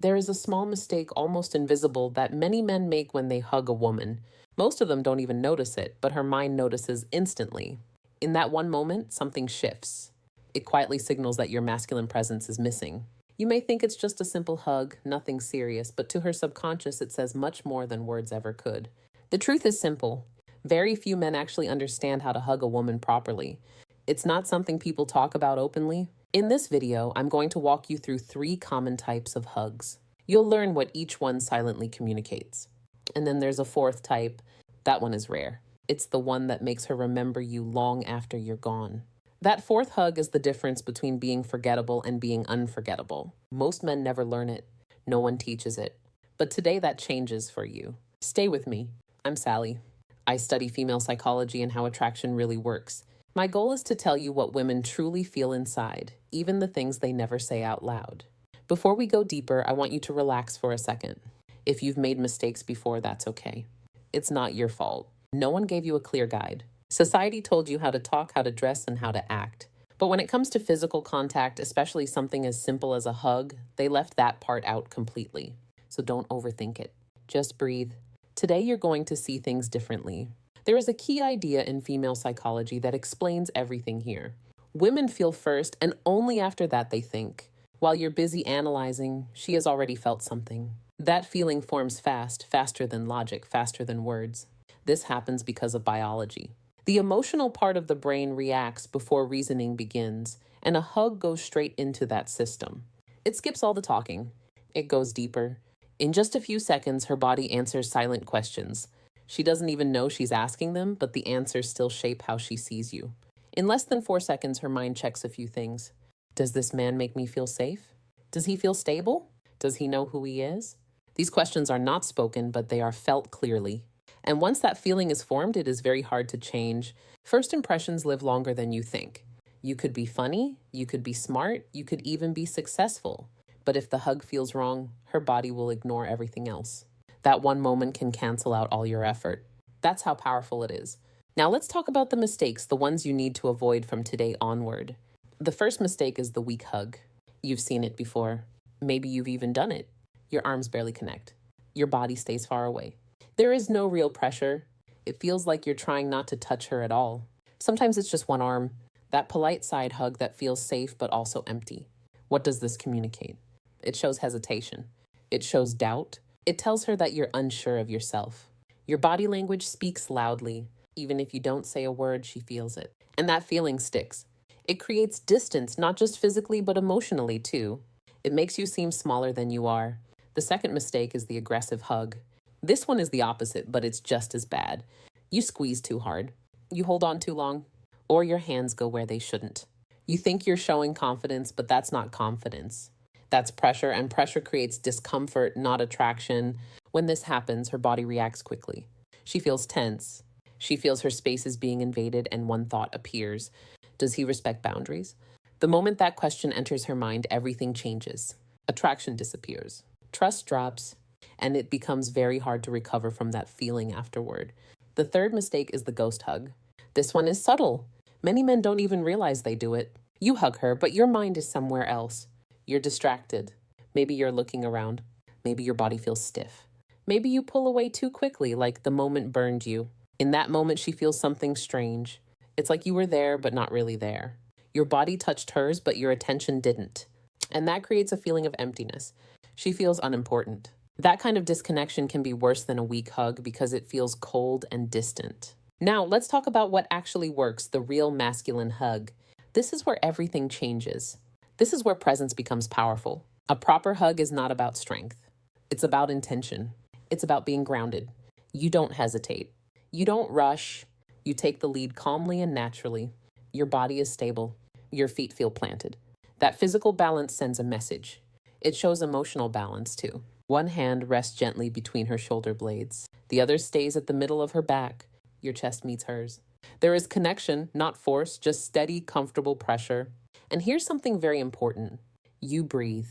There is a small mistake, almost invisible, that many men make when they hug a woman. Most of them don't even notice it, but her mind notices instantly. In that one moment, something shifts. It quietly signals that your masculine presence is missing. You may think it's just a simple hug, nothing serious, but to her subconscious, it says much more than words ever could. The truth is simple. Very few men actually understand how to hug a woman properly. It's not something people talk about openly. In this video, I'm going to walk you through 3 common types of hugs. You'll learn what each one silently communicates. And then there's a 4th type. That one is rare. It's the one that makes her remember you long after you're gone. That 4th hug is the difference between being forgettable and being unforgettable. Most men never learn it. No one teaches it. But today that changes for you. Stay with me. I'm Sally. I study female psychology and how attraction really works. My goal is to tell you what women truly feel inside, even the things they never say out loud. Before we go deeper, I want you to relax for a second. If you've made mistakes before, that's okay. It's not your fault. No one gave you a clear guide. Society told you how to talk, how to dress, and how to act. But when it comes to physical contact, especially something as simple as a hug, they left that part out completely. So don't overthink it. Just breathe. Today you're going to see things differently. There is a key idea in female psychology that explains everything here. Women feel first, and only after that they think. While you're busy analyzing, she has already felt something. That feeling forms fast, faster than logic, faster than words. This happens because of biology. The emotional part of the brain reacts before reasoning begins, and a hug goes straight into that system. It skips all the talking. It goes deeper. In just a few seconds, her body answers silent questions. She doesn't even know she's asking them, but the answers still shape how she sees you. In less than 4 seconds, her mind checks a few things. Does this man make me feel safe? Does he feel stable? Does he know who he is? These questions are not spoken, but they are felt clearly. And once that feeling is formed, it is very hard to change. First impressions live longer than you think. You could be funny, you could be smart, you could even be successful. But if the hug feels wrong, her body will ignore everything else. That one moment can cancel out all your effort. That's how powerful it is. Now let's talk about the mistakes, the ones you need to avoid from today onward. The first mistake is the weak hug. You've seen it before. Maybe you've even done it. Your arms barely connect. Your body stays far away. There is no real pressure. It feels like you're trying not to touch her at all. Sometimes it's just one arm. That polite side hug that feels safe but also empty. What does this communicate? It shows hesitation. It shows doubt. It tells her that you're unsure of yourself. Your body language speaks loudly. Even if you don't say a word, she feels it. And that feeling sticks. It creates distance, not just physically, but emotionally too. It makes you seem smaller than you are. The second mistake is the aggressive hug. This one is the opposite, but it's just as bad. You squeeze too hard. You hold on too long. Or your hands go where they shouldn't. You think you're showing confidence, but that's not confidence. That's pressure, and pressure creates discomfort, not attraction. When this happens, her body reacts quickly. She feels tense. She feels her space is being invaded, and one thought appears. Does he respect boundaries? The moment that question enters her mind, everything changes. Attraction disappears. Trust drops, and it becomes very hard to recover from that feeling afterward. The third mistake is the ghost hug. This one is subtle. Many men don't even realize they do it. You hug her, but your mind is somewhere else. You're distracted. Maybe you're looking around. Maybe your body feels stiff. Maybe you pull away too quickly, like the moment burned you. In that moment, she feels something strange. It's like you were there, but not really there. Your body touched hers, but your attention didn't. And that creates a feeling of emptiness. She feels unimportant. That kind of disconnection can be worse than a weak hug because it feels cold and distant. Now, let's talk about what actually works, the real masculine hug. This is where everything changes. This is where presence becomes powerful. A proper hug is not about strength. It's about intention. It's about being grounded. You don't hesitate. You don't rush. You take the lead calmly and naturally. Your body is stable. Your feet feel planted. That physical balance sends a message. It shows emotional balance too. One hand rests gently between her shoulder blades. The other stays at the middle of her back. Your chest meets hers. There is connection, not force, just steady, comfortable pressure. And here's something very important. You breathe.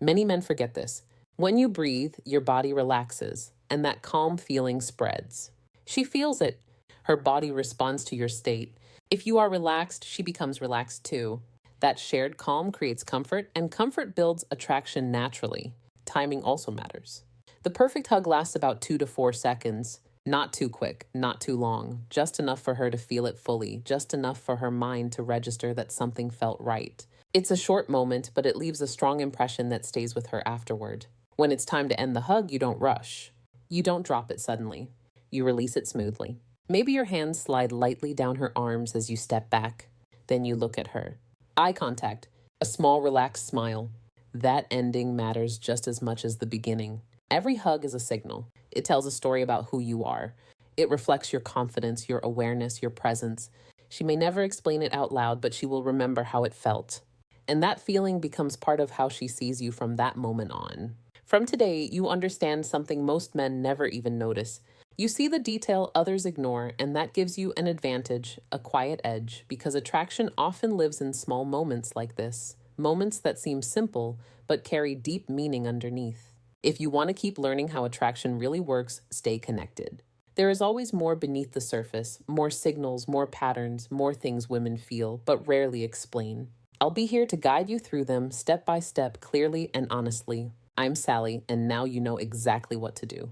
Many men forget this. When you breathe, your body relaxes, and that calm feeling spreads. She feels it. Her body responds to your state. If you are relaxed, she becomes relaxed too. That shared calm creates comfort, and comfort builds attraction naturally. timing also matters. The perfect hug lasts about 2 to 4 seconds. Not too quick, not too long, just enough for her to feel it fully, just enough for her mind to register that something felt right. It's a short moment, but it leaves a strong impression that stays with her afterward. When it's time to end the hug, you don't rush. You don't drop it suddenly. You release it smoothly. Maybe your hands slide lightly down her arms as you step back. Then you look at her. Eye contact, a small relaxed smile. That ending matters just as much as the beginning. Every hug is a signal. It tells a story about who you are. It reflects your confidence, your awareness, your presence. She may never explain it out loud, but she will remember how it felt. And that feeling becomes part of how she sees you from that moment on. From today, you understand something most men never even notice. You see the detail others ignore, and that gives you an advantage, a quiet edge, because attraction often lives in small moments like this, moments that seem simple, but carry deep meaning underneath. If you want to keep learning how attraction really works, stay connected. There is always more beneath the surface, more signals, more patterns, more things women feel, but rarely explain. I'll be here to guide you through them step by step, clearly and honestly. I'm Sally, and now you know exactly what to do.